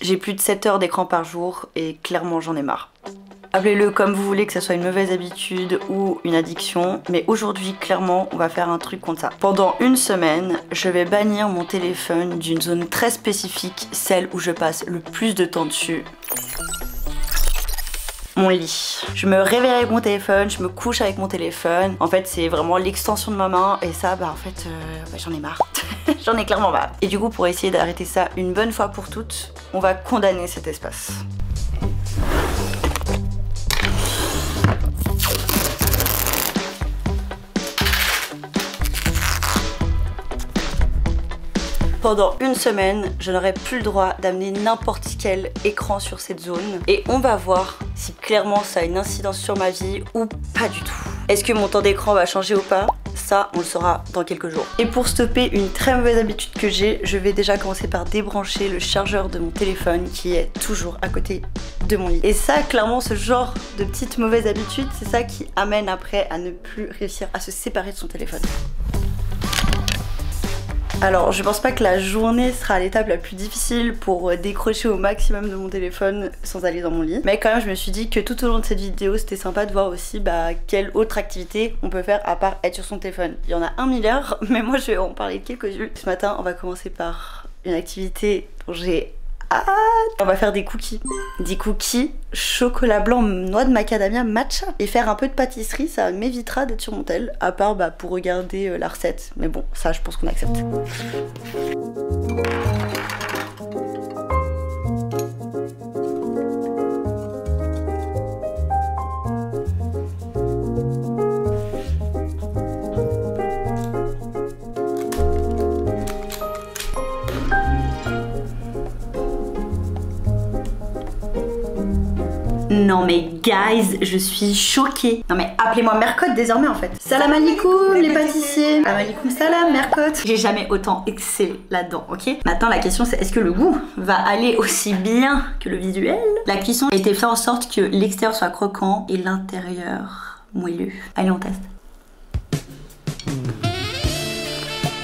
J'ai plus de 7 heures d'écran par jour et clairement j'en ai marre. Appelez-le comme vous voulez, que ce soit une mauvaise habitude ou une addiction, mais aujourd'hui, clairement, on va faire un truc contre ça. Pendant une semaine, je vais bannir mon téléphone d'une zone très spécifique, celle où je passe le plus de temps dessus. Mon lit. Je me réveille avec mon téléphone, je me couche avec mon téléphone. En fait, c'est vraiment l'extension de ma main et ça, bah en fait, j'en ai marre. J'en ai clairement marre. Et du coup, pour essayer d'arrêter ça une bonne fois pour toutes, on va condamner cet espace. Pendant une semaine, je n'aurai plus le droit d'amener n'importe quel écran sur cette zone. Et on va voir si clairement ça a une incidence sur ma vie ou pas du tout. Est-ce que mon temps d'écran va changer ou pas? Ça, on le saura dans quelques jours. Et pour stopper une très mauvaise habitude que j'ai, je vais déjà commencer par débrancher le chargeur de mon téléphone qui est toujours à côté de mon lit. Et ça, clairement, ce genre de petite mauvaise habitude, c'est ça qui amène après à ne plus réussir à se séparer de son téléphone. Alors, je pense pas que la journée sera l'étape la plus difficile pour décrocher au maximum de mon téléphone sans aller dans mon lit. Mais quand même, je me suis dit que tout au long de cette vidéo, c'était sympa de voir aussi quelle autre activité on peut faire à part être sur son téléphone. Il y en a 1 milliard, mais moi je vais en parler quelques-unes. Ce matin, on va commencer par une activité dont j'ai hâte. On va faire des cookies. Des cookies chocolat blanc, noix de macadamia, matcha. Et faire un peu de pâtisserie, ça m'évitera d'être sur mon tel. À part pour regarder la recette. Mais bon, ça je pense qu'on accepte. Non mais guys, je suis choquée. Non mais appelez-moi Mercotte désormais en fait. Salam alaikum les pâtissiers. Salam alaikum salam Mercotte. J'ai jamais autant excellé là-dedans, ok? Maintenant la question c'est est-ce que le goût va aller aussi bien que le visuel? La cuisson a été faite en sorte que l'extérieur soit croquant et l'intérieur moelleux. Allez on teste.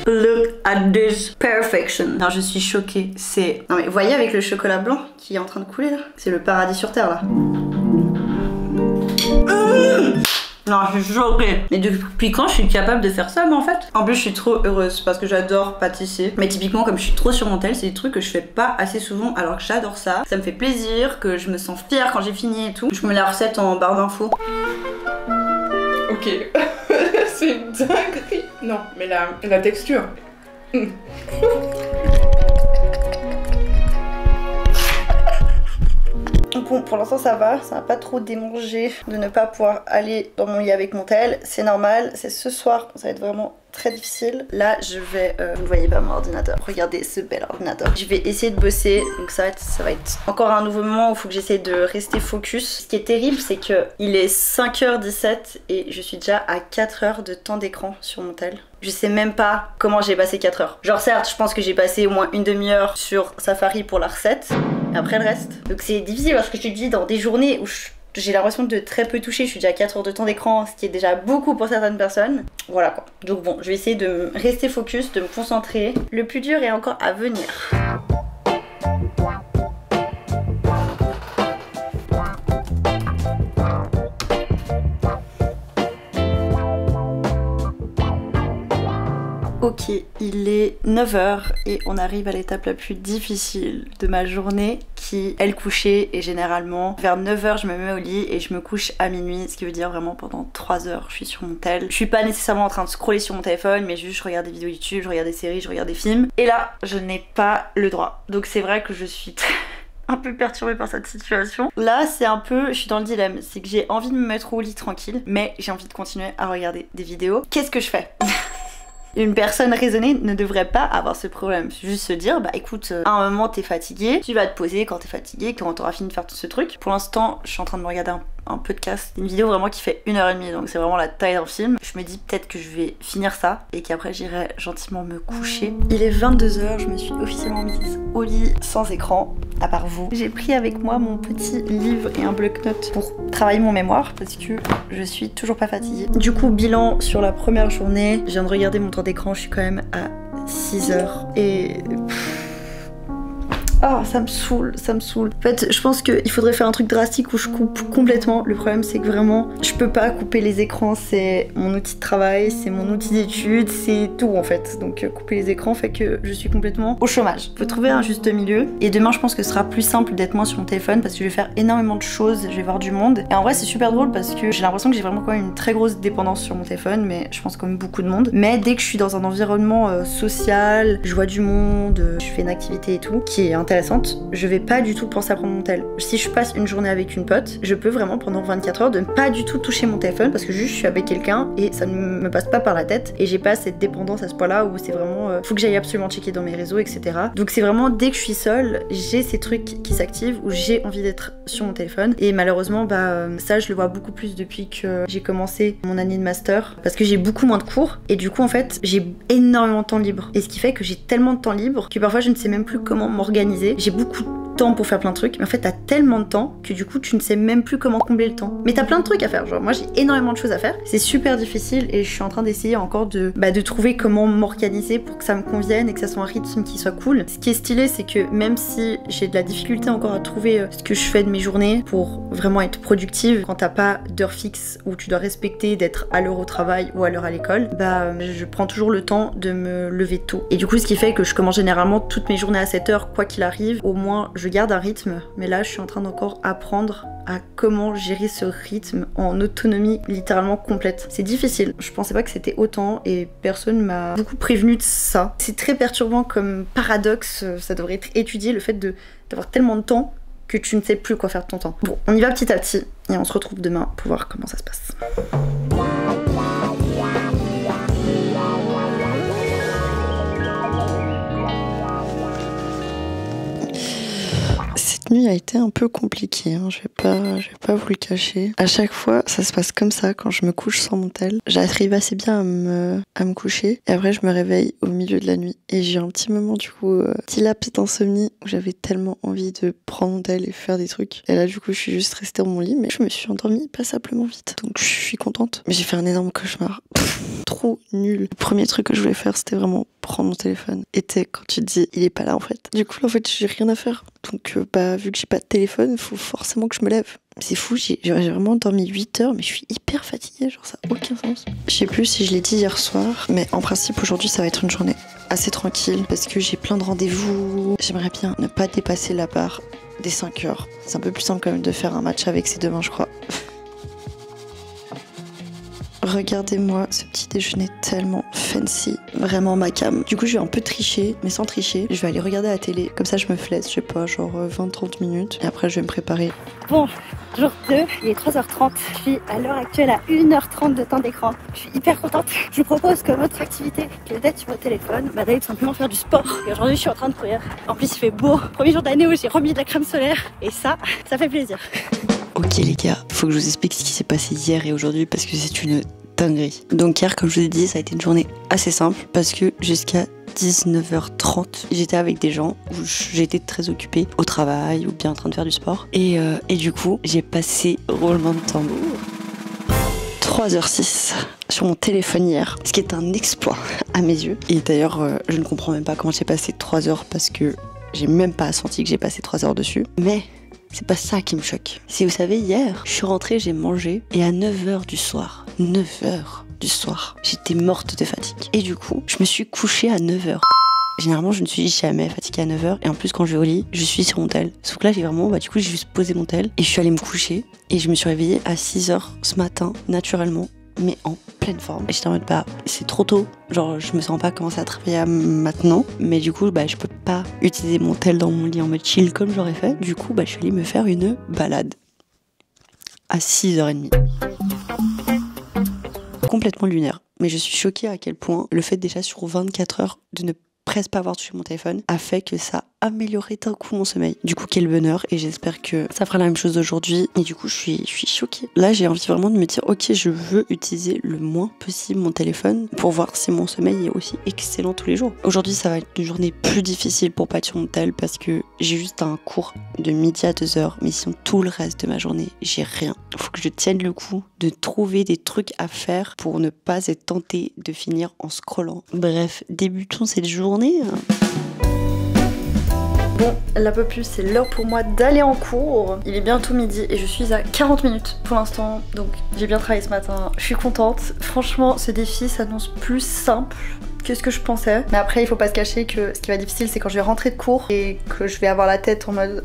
Look at this perfection. Non, je suis choquée. C'est... Non mais vous voyez avec le chocolat blanc qui est en train de couler là? C'est le paradis sur terre là. Non, je suis choquée. Mais depuis quand je suis capable de faire ça moi en fait? En plus je suis trop heureuse parce que j'adore pâtisser. Mais typiquement comme je suis trop sur mon tel, c'est des trucs que je fais pas assez souvent alors que j'adore ça. Ça me fait plaisir, que je me sens fière quand j'ai fini et tout. Je mets la recette en barre d'infos. Ok. C'est une dinguerie. Non, mais la texture. Bon, pour l'instant ça va pas trop démanger de ne pas pouvoir aller dans mon lit avec mon tel, c'est normal, c'est ce soir, ça va être vraiment très difficile. Là je vais, vous ne voyez pas mon ordinateur, regardez ce bel ordinateur. Je vais essayer de bosser, donc ça va être encore un nouveau moment où il faut que j'essaie de rester focus. Ce qui est terrible c'est que il est 5h17 et je suis déjà à 4 heures de temps d'écran sur mon tel. Je sais même pas comment j'ai passé 4 heures. Genre certes je pense que j'ai passé au moins une demi-heure sur Safari pour la recette, et après le reste. Donc c'est difficile parce que je te dis dans des journées où j'ai l'impression de très peu toucher, je suis déjà à 4 heures de temps d'écran, ce qui est déjà beaucoup pour certaines personnes. Voilà quoi. Donc bon, je vais essayer de rester focus, de me concentrer. Le plus dur est encore à venir. Ok, il est 9h et on arrive à l'étape la plus difficile de ma journée qui est le coucher, et généralement vers 9h je me mets au lit et je me couche à minuit, ce qui veut dire vraiment pendant 3 heures je suis sur mon tel. Je suis pas nécessairement en train de scroller sur mon téléphone mais juste je regarde des vidéos YouTube, je regarde des séries, je regarde des films, et là je n'ai pas le droit. Donc c'est vrai que je suis un peu perturbée par cette situation. Là c'est un peu, je suis dans le dilemme, c'est que j'ai envie de me mettre au lit tranquille mais j'ai envie de continuer à regarder des vidéos. Qu'est-ce que je fais? Une personne raisonnée ne devrait pas avoir ce problème. Juste se dire, bah écoute, à un moment t'es fatigué, tu vas te poser quand t'es fatigué, quand t'auras fini de faire tout ce truc. Pour l'instant, je suis en train de me regarder un podcast, une vidéo vraiment qui fait 1h30, donc c'est vraiment la taille d'un film. Je me dis peut-être que je vais finir ça et qu'après j'irai gentiment me coucher. Il est 22h, je me suis officiellement mise au lit sans écran, à part vous. J'ai pris avec moi mon petit livre et un bloc-notes pour travailler mon mémoire parce que je suis toujours pas fatiguée. Du coup, bilan sur la première journée, je viens de regarder mon temps d'écran, je suis quand même à 6h et Ah, ça me saoule, ça me saoule. En fait, je pense qu'il faudrait faire un truc drastique où je coupe complètement. Le problème, c'est que vraiment, je peux pas couper les écrans. C'est mon outil de travail, c'est mon outil d'étude, c'est tout en fait. Donc couper les écrans fait que je suis complètement au chômage. Faut trouver un juste milieu. Et demain, je pense que ce sera plus simple d'être moins sur mon téléphone parce que je vais faire énormément de choses, je vais voir du monde. Et en vrai, c'est super drôle parce que j'ai l'impression que j'ai vraiment quand même une très grosse dépendance sur mon téléphone, mais je pense comme beaucoup de monde. Mais dès que je suis dans un environnement social, je vois du monde, je fais une activité et tout, qui est intéressante, je vais pas du tout penser à prendre mon tel. Si je passe une journée avec une pote, je peux vraiment pendant 24 heures de ne pas du tout toucher mon téléphone parce que juste je suis avec quelqu'un et ça ne me passe pas par la tête et j'ai pas cette dépendance à ce point-là où c'est vraiment faut que j'aille absolument checker dans mes réseaux, etc. Donc c'est vraiment dès que je suis seule, j'ai ces trucs qui s'activent où j'ai envie d'être sur mon téléphone et malheureusement ça je le vois beaucoup plus depuis que j'ai commencé mon année de master parce que j'ai beaucoup moins de cours et du coup en fait j'ai énormément de temps libre et ce qui fait que j'ai tellement de temps libre que parfois je ne sais même plus comment m'organiser. J'ai beaucoup de temps pour faire plein de trucs, mais en fait t'as tellement de temps que du coup tu ne sais même plus comment combler le temps. Mais t'as plein de trucs à faire, genre moi j'ai énormément de choses à faire, c'est super difficile et je suis en train d'essayer encore de trouver comment m'organiser pour que ça me convienne et que ça soit un rythme qui soit cool. Ce qui est stylé c'est que même si j'ai de la difficulté encore à trouver ce que je fais de mes journées pour vraiment être productive, quand t'as pas d'heure fixe où tu dois respecter d'être à l'heure au travail ou à l'heure à l'école, je prends toujours le temps de me lever tôt. Et du coup ce qui fait que je commence généralement toutes mes journées à 7h quoi qu'il arrive, au moins je garde un rythme, mais là je suis en train d'encore apprendre à comment gérer ce rythme en autonomie littéralement complète. C'est difficile, je pensais pas que c'était autant et personne m'a beaucoup prévenu de ça. C'est très perturbant comme paradoxe, ça devrait être étudié, le fait d'avoir tellement de temps que tu ne sais plus quoi faire de ton temps. Bon, on y va petit à petit et on se retrouve demain pour voir comment ça se passe. Cette nuit a été un peu compliquée, hein. Je vais pas vous le cacher. À chaque fois, ça se passe comme ça quand je me couche sans mon tel. J'arrive assez bien à me coucher et après je me réveille au milieu de la nuit. Et j'ai un petit moment du coup, petit laps d'insomnie où j'avais tellement envie de prendre mon tel et faire des trucs. Et là du coup je suis juste restée dans mon lit mais je me suis endormie passablement vite. Donc je suis contente. Mais j'ai fait un énorme cauchemar. Trop nul. Le premier truc que je voulais faire c'était vraiment prendre mon téléphone. Et quand tu te dis il est pas là en fait. Du coup là en fait j'ai rien à faire. Donc vu que j'ai pas de téléphone, il faut forcément que je me lève. C'est fou, j'ai vraiment dormi 8 heures, mais je suis hyper fatiguée, genre ça n'a aucun sens. Je sais plus si je l'ai dit hier soir, mais en principe aujourd'hui ça va être une journée assez tranquille parce que j'ai plein de rendez-vous. J'aimerais bien ne pas dépasser la barre des 5 heures. C'est un peu plus simple quand même de faire un match avec ces deux mains, je crois. Regardez-moi ce petit déjeuner tellement fancy, vraiment ma cam. Du coup je vais un peu tricher, mais sans tricher. Je vais aller regarder la télé, comme ça je me flaisse, je sais pas, genre 20-30 minutes. Et après je vais me préparer. Bon, jour 2, il est 3h30. Je suis à l'heure actuelle à 1h30 de temps d'écran. Je suis hyper contente. Je vous propose comme autre activité que d'être sur votre téléphone, d'aller tout simplement faire du sport. Et aujourd'hui je suis en train de courir. En plus il fait beau. Premier jour d'année où j'ai remis de la crème solaire. Et ça fait plaisir. Ok les gars, faut que je vous explique ce qui s'est passé hier et aujourd'hui parce que c'est une dinguerie. Donc hier, comme je vous ai dit, ça a été une journée assez simple parce que jusqu'à 19h30, j'étais avec des gens où j'étais très occupée au travail ou bien en train de faire du sport. Et du coup, j'ai passé roulement de tambour 3h06 sur mon téléphone hier, ce qui est un exploit à mes yeux. Et d'ailleurs, je ne comprends même pas comment j'ai passé 3 heures parce que j'ai même pas senti que j'ai passé 3 heures dessus. Mais c'est pas ça qui me choque. Si vous savez, hier, je suis rentrée, j'ai mangé, et à 9h du soir, j'étais morte de fatigue. Et du coup, je me suis couchée à 9h. Généralement, je ne suis jamais fatiguée à 9h, et en plus, quand je vais au lit, je suis sur mon tel. Sauf que là, j'ai vraiment, du coup, j'ai juste posé mon tel, et je suis allée me coucher, et je me suis réveillée à 6h ce matin, naturellement, mais en pleine forme. Et j'étais en mode, c'est trop tôt. Genre, je me sens pas commencer à travailler maintenant. Mais du coup, je peux pas utiliser mon tel dans mon lit en mode chill comme j'aurais fait. Du coup, je suis allée me faire une balade. À 6h30. Complètement lunaire. Mais je suis choquée à quel point le fait déjà sur 24 heures de ne presque pas avoir touché mon téléphone a fait que ça a amélioré d'un coup mon sommeil. Du coup, quel bonheur, et j'espère que ça fera la même chose aujourd'hui. Et du coup, je suis choquée. Là, j'ai envie vraiment de me dire, ok, je veux utiliser le moins possible mon téléphone pour voir si mon sommeil est aussi excellent tous les jours. Aujourd'hui, ça va être une journée plus difficile pour pas être sur mon tel parce que j'ai juste un cours de midi à 2h, mais sinon tout le reste de ma journée, j'ai rien. Il faut que je tienne le coup de trouver des trucs à faire pour ne pas être tentée de finir en scrollant. Bref, débutons cette journée. Bon, la peu plus, c'est l'heure pour moi d'aller en cours. Il est bientôt midi et je suis à 40 minutes pour l'instant. Donc j'ai bien travaillé ce matin, je suis contente. Franchement, ce défi s'annonce plus simple que ce que je pensais. Mais après, il faut pas se cacher que ce qui va être difficile, c'est quand je vais rentrer de cours et que je vais avoir la tête en mode...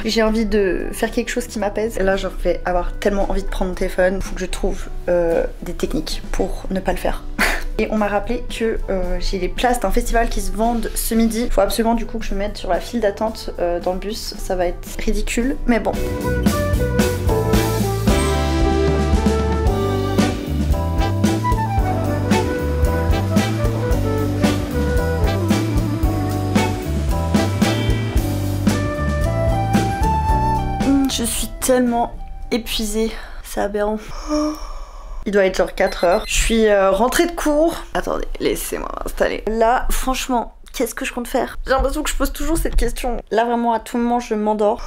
j'ai envie de faire quelque chose qui m'apaise. Là, je vais avoir tellement envie de prendre mon téléphone. Faut que je trouve des techniques pour ne pas le faire. Et on m'a rappelé que j'ai les places d'un festival qui se vendent ce midi. Faut absolument du coup que je me mette sur la file d'attente dans le bus. Ça va être ridicule, mais bon. Je suis tellement épuisée, c'est aberrant. Il doit être genre 4 heures. Je suis rentrée de cours. Attendez, laissez-moi m'installer. Là, franchement, qu'est-ce que je compte faire? J'ai l'impression que je pose toujours cette question. Là, vraiment, à tout moment, je m'endors.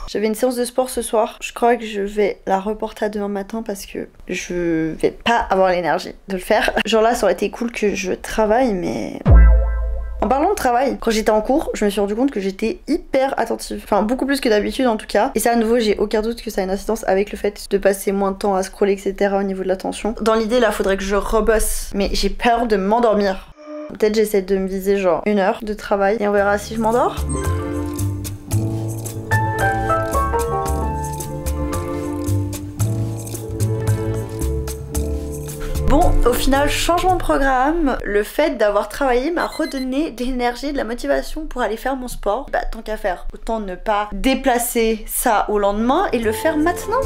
J'avais une séance de sport ce soir. Je crois que je vais la reporter à demain matin parce que je vais pas avoir l'énergie de le faire. Genre là, ça aurait été cool que je travaille, mais... En parlant de travail, quand j'étais en cours, je me suis rendu compte que j'étais hyper attentive. Enfin, beaucoup plus que d'habitude en tout cas. Et ça, à nouveau, j'ai aucun doute que ça a une incidence avec le fait de passer moins de temps à scroller, etc. au niveau de l'attention. Dans l'idée, là, faudrait que je rebosse. Mais j'ai peur de m'endormir. Peut-être j'essaie de me viser genre 1 heure de travail et on verra si je m'endors. Bon, au final, changement de programme. Le fait d'avoir travaillé m'a redonné de l'énergie et de la motivation pour aller faire mon sport. Bah, tant qu'à faire, autant ne pas déplacer ça au lendemain et le faire maintenant.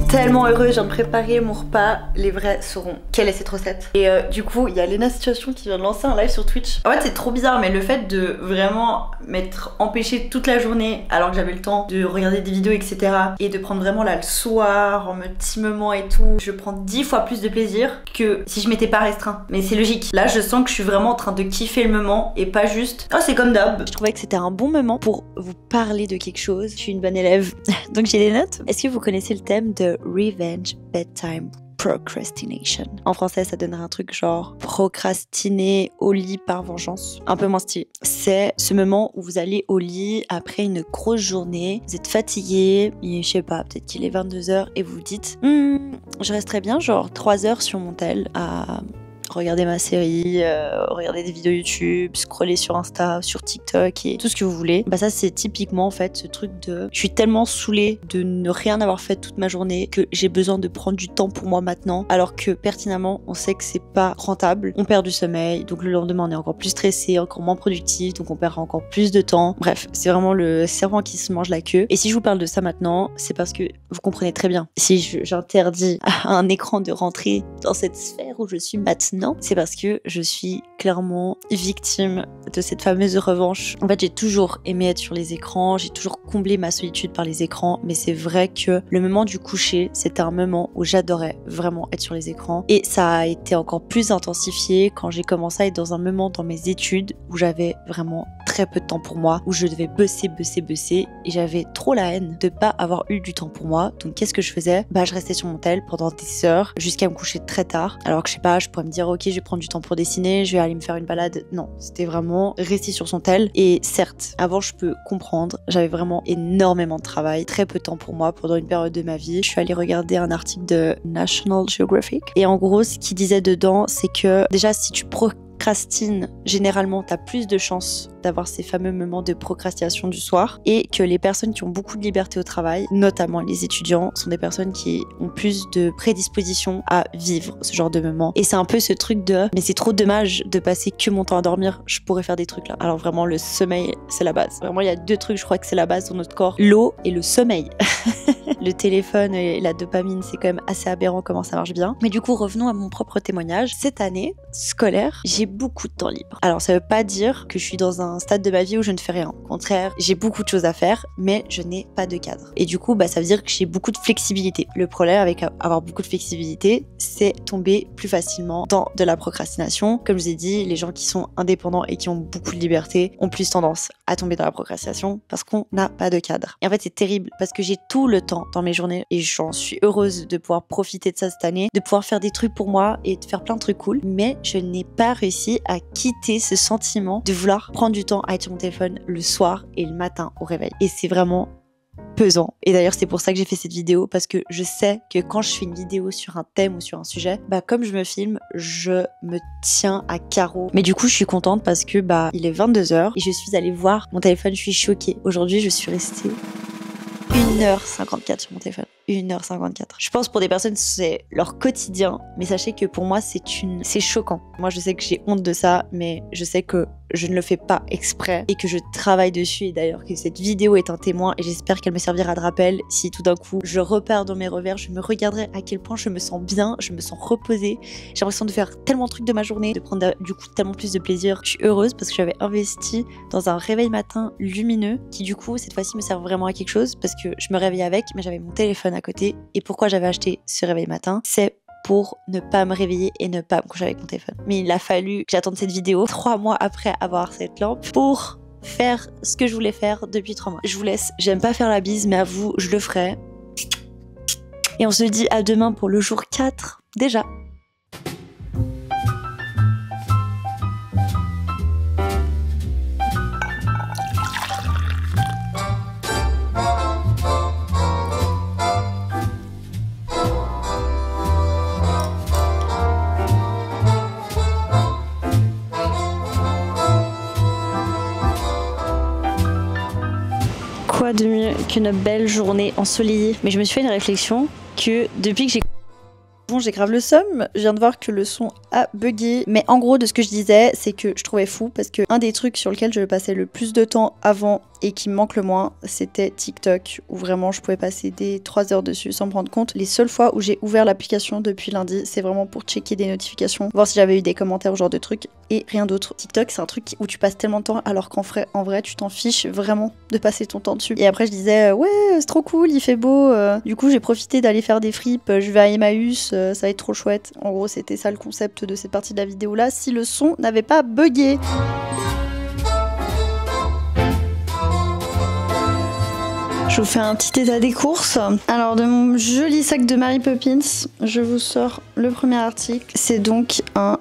Tellement heureux, je viens de préparer mon repas, les vrais sauront quelle est cette recette. Et du coup, il y a Lena Situation qui vient de lancer un live sur Twitch. En fait, c'est trop bizarre, mais le fait de vraiment m'être empêchée toute la journée alors que j'avais le temps de regarder des vidéos, etc. et de prendre vraiment là le soir, en mode petit moment et tout, je prends 10 fois plus de plaisir que si je m'étais pas restreint. Mais c'est logique. Là, je sens que je suis vraiment en train de kiffer le moment et pas juste « Oh, c'est comme d'hab ». Je trouvais que c'était un bon moment pour vous parler de quelque chose. Je suis une bonne élève, donc j'ai des notes. Est-ce que vous connaissez le thème de Revenge Bedtime Procrastination? En français, ça donnerait un truc genre procrastiner au lit par vengeance. Un peu moins stylé. C'est ce moment où vous allez au lit après une grosse journée, vous êtes fatigué, et je sais pas, peut-être qu'il est 22h et vous vous dites je resterais bien genre 3 heures sur mon tel à regarder ma série, regarder des vidéos YouTube, scroller sur Insta, sur TikTok et tout ce que vous voulez. Bah ça c'est typiquement en fait ce truc de je suis tellement saoulée de ne rien avoir fait toute ma journée que j'ai besoin de prendre du temps pour moi maintenant, alors que pertinemment on sait que c'est pas rentable, on perd du sommeil, donc le lendemain on est encore plus stressé, encore moins productif, donc on perd encore plus de temps. Bref, c'est vraiment le serpent qui se mange la queue. Et si je vous parle de ça maintenant, c'est parce que vous comprenez très bien. Si j'interdis à un écran de rentrer dans cette sphère où je suis maintenant, c'est parce que je suis clairement victime de cette fameuse revanche. En fait, j'ai toujours aimé être sur les écrans, j'ai toujours comblé ma solitude par les écrans, mais c'est vrai que le moment du coucher, c'était un moment où j'adorais vraiment être sur les écrans. Et ça a été encore plus intensifié quand j'ai commencé à être dans un moment dans mes études où j'avais vraiment très peu de temps pour moi, où je devais bosser, et j'avais trop la haine de pas avoir eu du temps pour moi. Donc qu'est-ce que je faisais? Bah je restais sur mon tel pendant des heures jusqu'à me coucher très tard. Alors que je sais pas, je pourrais me dire ok, je vais prendre du temps pour dessiner, je vais aller me faire une balade. Non, c'était vraiment rester sur son tel. Et certes, avant je peux comprendre, j'avais vraiment énormément de travail, très peu de temps pour moi pendant une période de ma vie. Je suis allée regarder un article de National Geographic et en gros ce qu'il disait dedans, c'est que déjà si tu procrastines, généralement t'as plus de chances d'avoir ces fameux moments de procrastination du soir, et que les personnes qui ont beaucoup de liberté au travail, notamment les étudiants, sont des personnes qui ont plus de prédisposition à vivre ce genre de moments. Et c'est un peu ce truc de mais c'est trop dommage de passer que mon temps à dormir, je pourrais faire des trucs là. Alors vraiment le sommeil c'est la base. Vraiment il y a 2 trucs je crois que c'est la base dans notre corps, l'eau et le sommeil. Le téléphone et la dopamine c'est quand même assez aberrant comment ça marche bien. Mais du coup revenons à mon propre témoignage. Cette année scolaire j'ai beaucoup de temps libre. Alors ça veut pas dire que je suis dans un stade de ma vie où je ne fais rien. Au contraire, j'ai beaucoup de choses à faire, mais je n'ai pas de cadre. Et du coup, ça veut dire que j'ai beaucoup de flexibilité. Le problème avec avoir beaucoup de flexibilité, c'est tomber plus facilement dans de la procrastination. Comme je vous ai dit, les gens qui sont indépendants et qui ont beaucoup de liberté ont plus tendance à tomber dans la procrastination parce qu'on n'a pas de cadre. Et en fait, c'est terrible parce que j'ai tout le temps dans mes journées et j'en suis heureuse de pouvoir profiter de ça cette année, de pouvoir faire des trucs pour moi et de faire plein de trucs cool. Mais je n'ai pas réussi à quitter ce sentiment de vouloir prendre du temps à être sur mon téléphone le soir et le matin au réveil. Et c'est vraiment pesant. Et d'ailleurs, c'est pour ça que j'ai fait cette vidéo, parce que je sais que quand je fais une vidéo sur un thème ou sur un sujet, comme je me filme, je me tiens à carreau. Mais du coup, je suis contente parce que il est 22h et je suis allée voir mon téléphone, je suis choquée. Aujourd'hui, je suis restée 1h54 sur mon téléphone. 1h54. Je pense pour des personnes c'est leur quotidien, mais sachez que pour moi c'est choquant. Moi je sais que j'ai honte de ça, mais je sais que je ne le fais pas exprès et que je travaille dessus, et d'ailleurs que cette vidéo est un témoin et j'espère qu'elle me servira de rappel si tout d'un coup je repars dans mes revers, je me regarderai à quel point je me sens bien, je me sens reposée, j'ai l'impression de faire tellement de trucs de ma journée, de prendre du coup tellement plus de plaisir. Je suis heureuse parce que j'avais investi dans un réveil matin lumineux qui du coup cette fois-ci me sert vraiment à quelque chose, parce que je me réveillais avec mais j'avais mon téléphone à côté. Et pourquoi j'avais acheté ce réveil matin? C'est pour ne pas me réveiller et ne pas me coucher avec mon téléphone. Mais il a fallu que j'attende cette vidéo 3 mois après avoir cette lampe pour faire ce que je voulais faire depuis 3 mois. Je vous laisse, j'aime pas faire la bise, mais à vous, je le ferai. Et on se dit à demain pour le jour 4, déjà. Quoi de mieux qu'une belle journée ensoleillée? Mais je me suis fait une réflexion que depuis que j'ai grave le seum, je viens de voir que le son a bugué. Mais en gros de ce que je disais, c'est que je trouvais fou parce que un des trucs sur lequel je passais le plus de temps avant et qui me manque le moins, c'était TikTok, où vraiment je pouvais passer des 3 heures dessus sans me rendre compte. Les seules fois où j'ai ouvert l'application depuis lundi, c'est vraiment pour checker des notifications, voir si j'avais eu des commentaires ou genre de trucs, et rien d'autre. TikTok, c'est un truc où tu passes tellement de temps alors qu'en vrai tu t'en fiches vraiment de passer ton temps dessus. Et après je disais ouais c'est trop cool, il fait beau, du coup j'ai profité d'aller faire des fripes, je vais à Emmaüs, ça va être trop chouette. En gros c'était ça le concept de cette partie de la vidéo là, si le son n'avait pas bugué. Je vous fais un petit état des courses. Alors de mon joli sac de Mary Poppins, je vous sors le premier article. C'est donc un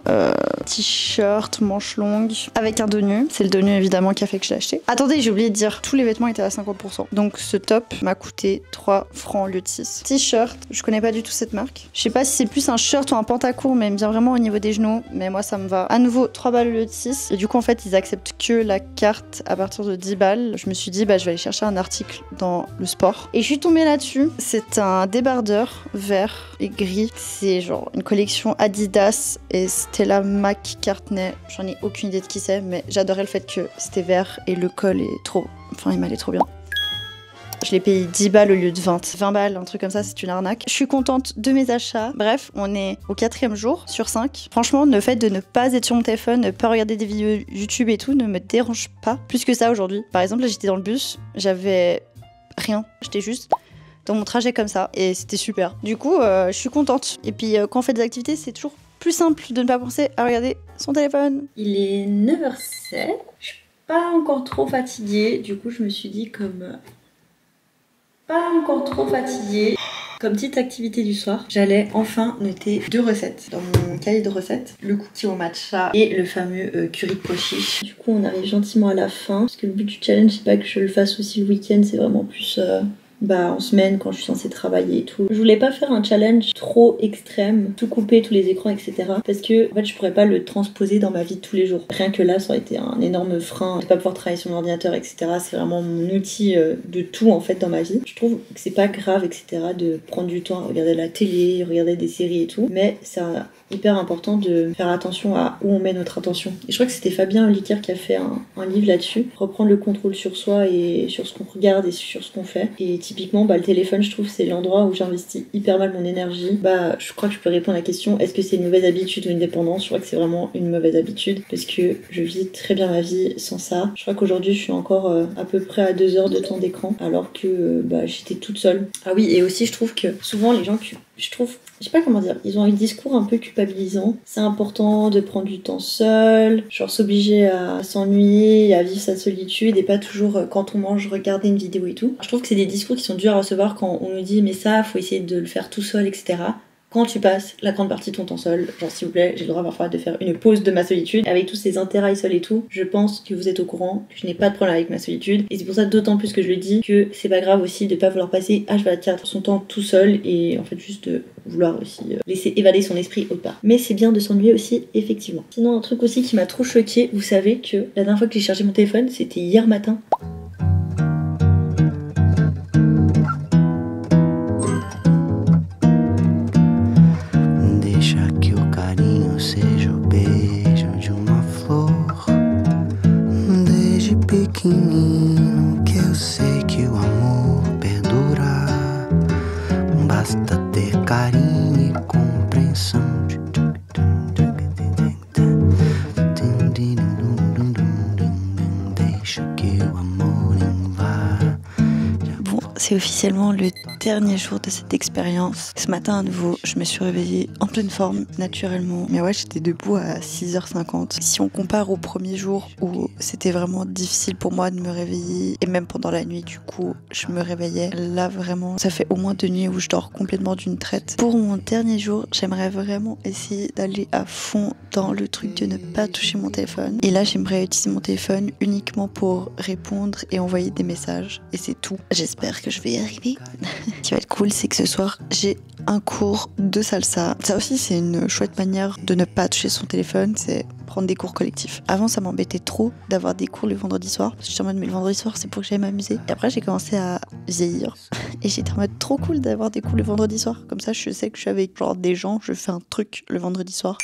t-shirt manche longue avec un dos nu. C'est le dos nu évidemment qui a fait que je l'ai acheté. Attendez, j'ai oublié de dire, tous les vêtements étaient à 50%. Donc ce top m'a coûté 3 francs au lieu de 6. T-shirt, je connais pas du tout cette marque. Je sais pas si c'est plus un shirt ou un pantacourt, mais il me vient vraiment au niveau des genoux. Mais moi ça me va. À nouveau 3 balles au lieu de 6. Et du coup en fait ils acceptent que la carte à partir de 10 balles. Je me suis dit je vais aller chercher un article dans le sport. Et je suis tombée là-dessus. C'est un débardeur vert et gris. C'est genre une collection Adidas et Stella McCartney. J'en ai aucune idée de qui c'est, mais j'adorais le fait que c'était vert et le col est trop... Enfin, il m'allait trop bien. Je l'ai payé 10 balles au lieu de 20. 20 balles, un truc comme ça, c'est une arnaque. Je suis contente de mes achats. Bref, on est au 4e jour sur 5. Franchement, le fait de ne pas être sur mon téléphone, ne pas regarder des vidéos YouTube et tout, ne me dérange pas plus que ça aujourd'hui. Par exemple, là, j'étais dans le bus, j'avais rien. J'étais juste dans mon trajet comme ça et c'était super. Du coup, je suis contente. Et puis, quand on fait des activités, c'est toujours plus simple de ne pas penser à regarder son téléphone. Il est 9h07. Je suis pas encore trop fatiguée. Du coup, je me suis dit comme petite activité du soir, j'allais enfin noter 2 recettes dans mon cahier de recettes. Le cookie au matcha et le fameux curry de pois chiche. Du coup, on arrive gentiment à la fin, parce que le but du challenge, c'est pas que je le fasse aussi le week-end, c'est vraiment plus en semaine quand je suis censée travailler et tout. Je voulais pas faire un challenge trop extrême, tout couper, tous les écrans, etc. Parce que en fait je pourrais pas le transposer dans ma vie de tous les jours. Rien que là ça aurait été un énorme frein de pas pouvoir travailler sur mon ordinateur, etc. C'est vraiment mon outil de tout en fait dans ma vie. Je trouve que c'est pas grave, etc. de prendre du temps à regarder la télé, regarder des séries et tout, mais c'est hyper important de faire attention à où on met notre attention. Et je crois que c'était Fabien Olicard qui a fait un livre là-dessus, reprendre le contrôle sur soi et sur ce qu'on regarde et sur ce qu'on fait. Et typiquement, le téléphone, je trouve, c'est l'endroit où j'investis hyper mal mon énergie. Je crois que je peux répondre à la question, est-ce que c'est une mauvaise habitude ou une dépendance? Je crois que c'est vraiment une mauvaise habitude parce que je vis très bien ma vie sans ça. Je crois qu'aujourd'hui, je suis encore à peu près à 2 heures de temps d'écran alors que j'étais toute seule. Ah oui, et aussi, je trouve que souvent, les gens qui je trouve, je sais pas comment dire, ils ont un discours un peu culpabilisant. C'est important de prendre du temps seul, genre s'obliger à s'ennuyer, à vivre sa solitude et pas toujours quand on mange regarder une vidéo et tout. Je trouve que c'est des discours qui sont durs à recevoir quand on nous dit mais ça faut essayer de le faire tout seul, etc. Quand tu passes la grande partie de ton temps seul, genre s'il vous plaît, j'ai le droit parfois de faire une pause de ma solitude. Avec tous ces intérêts seuls et tout, je pense que vous êtes au courant que je n'ai pas de problème avec ma solitude. Et c'est pour ça d'autant plus que je le dis que c'est pas grave aussi de pas vouloir passer H24 son temps tout seul et en fait juste de vouloir aussi laisser évader son esprit autre part. Mais c'est bien de s'ennuyer aussi, effectivement. Sinon, un truc aussi qui m'a trop choquée, vous savez que la dernière fois que j'ai chargé mon téléphone, c'était hier matin. Pequenino que eu sei que o amor perdura, basta ter carinho e compreensão. Deixa que o amor invada. Bon, c'est officiellement le dernier jour de cette expérience. Ce matin à nouveau, je me suis réveillée en pleine forme, naturellement. Mais ouais, j'étais debout à 6h50. Si on compare au premier jour où c'était vraiment difficile pour moi de me réveiller, et même pendant la nuit, du coup, je me réveillais. Là, vraiment, ça fait au moins 2 nuits où je dors complètement d'une traite. Pour mon dernier jour, j'aimerais vraiment essayer d'aller à fond dans le truc de ne pas toucher mon téléphone. Et là, j'aimerais utiliser mon téléphone uniquement pour répondre et envoyer des messages. Et c'est tout. J'espère que je vais y arriver. Ce qui va être cool, c'est que ce soir, j'ai un cours de salsa. Ça aussi, c'est une chouette manière de ne pas toucher son téléphone, c'est prendre des cours collectifs. Avant, ça m'embêtait trop d'avoir des cours le vendredi soir, parce que j'étais en mode, mais le vendredi soir, c'est pour que j'aille m'amuser. Et après, j'ai commencé à vieillir. Et j'étais en mode, trop cool d'avoir des cours le vendredi soir. Comme ça, je sais que je suis avec genre des gens, je fais un truc le vendredi soir.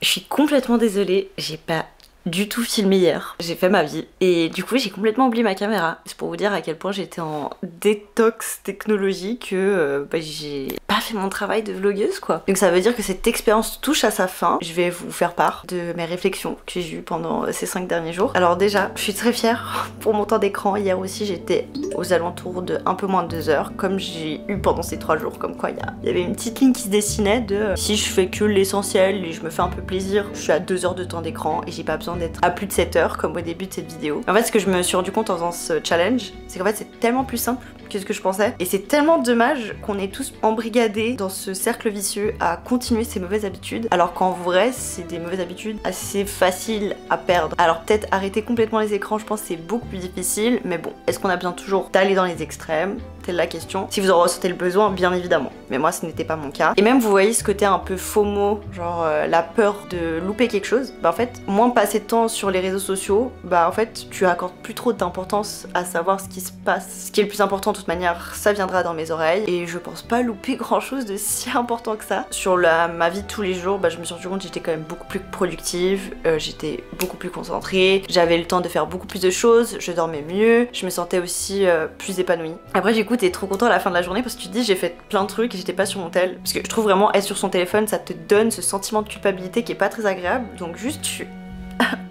Je suis complètement désolée, j'ai pas du tout filmé hier. J'ai fait ma vie et du coup j'ai complètement oublié ma caméra. C'est pour vous dire à quel point j'étais en détox technologique que j'ai pas fait mon travail de vlogueuse quoi. Donc ça veut dire que cette expérience touche à sa fin. Je vais vous faire part de mes réflexions que j'ai eues pendant ces 5 derniers jours. Alors déjà, je suis très fière pour mon temps d'écran. Hier aussi j'étais aux alentours de un peu moins de 2 heures comme j'ai eu pendant ces 3 jours. Comme quoi il y avait une petite ligne qui se dessinait de si je fais que l'essentiel et je me fais un peu plaisir, je suis à 2 heures de temps d'écran et j'ai pas besoin d'être à plus de 7 heures comme au début de cette vidéo. En fait, ce que je me suis rendu compte en faisant ce challenge, c'est qu'en fait c'est tellement plus simple que ce que je pensais et c'est tellement dommage qu'on est tous embrigadés dans ce cercle vicieux à continuer ces mauvaises habitudes alors qu'en vrai c'est des mauvaises habitudes assez faciles à perdre. Alors peut-être arrêter complètement les écrans, je pense que c'est beaucoup plus difficile, mais bon, est-ce qu'on a besoin toujours d'aller dans les extrêmes? C'est la question. Si vous en ressentez le besoin, bien évidemment. Mais moi, ce n'était pas mon cas. Et même, vous voyez ce côté un peu FOMO, genre la peur de louper quelque chose. Bah en fait, moins passer de temps sur les réseaux sociaux, bah en fait, tu accordes plus trop d'importance à savoir ce qui se passe. Ce qui est le plus important, de toute manière, ça viendra dans mes oreilles. Et je pense pas louper grand chose de si important que ça. Sur ma vie de tous les jours, bah je me suis rendu compte que j'étais quand même beaucoup plus productive, j'étais beaucoup plus concentrée, j'avais le temps de faire beaucoup plus de choses, je dormais mieux, je me sentais aussi plus épanouie. Après, du coup, t'es trop content à la fin de la journée parce que tu te dis j'ai fait plein de trucs et j'étais pas sur mon tel. Parce que je trouve vraiment être sur son téléphone, ça te donne ce sentiment de culpabilité qui est pas très agréable. Donc juste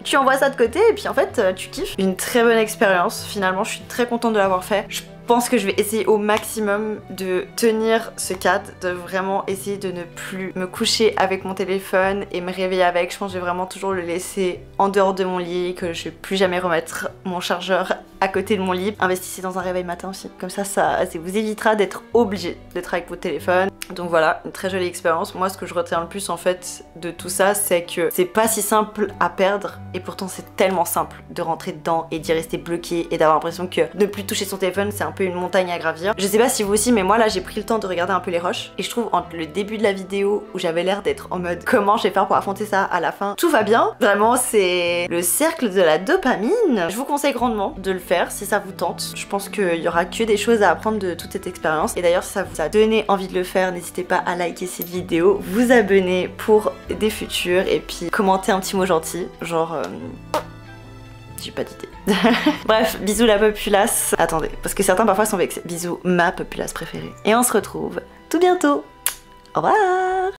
tu envoies ça de côté et puis en fait tu kiffes. Une très bonne expérience, finalement je suis très contente de l'avoir fait. Je pense que je vais essayer au maximum de tenir ce cadre, de vraiment essayer de ne plus me coucher avec mon téléphone et me réveiller avec. Je pense que je vais vraiment toujours le laisser en dehors de mon lit, que je vais plus jamais remettre mon chargeur à côté de mon lit. Investissez dans un réveil matin aussi, comme ça vous évitera d'être obligé d'être avec votre téléphone. Donc voilà, une très jolie expérience. Moi ce que je retiens le plus en fait de tout ça, c'est que c'est pas si simple à perdre et pourtant c'est tellement simple de rentrer dedans et d'y rester bloqué et d'avoir l'impression que ne plus toucher son téléphone c'est un peu une montagne à gravir. Je sais pas si vous aussi, mais moi là j'ai pris le temps de regarder un peu les rushs et je trouve entre le début de la vidéo où j'avais l'air d'être en mode comment je vais faire pour affronter ça à la fin, tout va bien. Vraiment c'est le cercle de la dopamine. Je vous conseille grandement de le faire si ça vous tente. Je pense qu'il y aura que des choses à apprendre de toute cette expérience et d'ailleurs si ça vous a donné envie de le faire, n'hésitez pas à liker cette vidéo, vous abonner pour des futurs et puis commenter un petit mot gentil, genre j'ai pas d'idée. Bref, bisous la populace. Attendez, parce que certains parfois sont vexés. Bisous ma populace préférée. Et on se retrouve tout bientôt. Au revoir.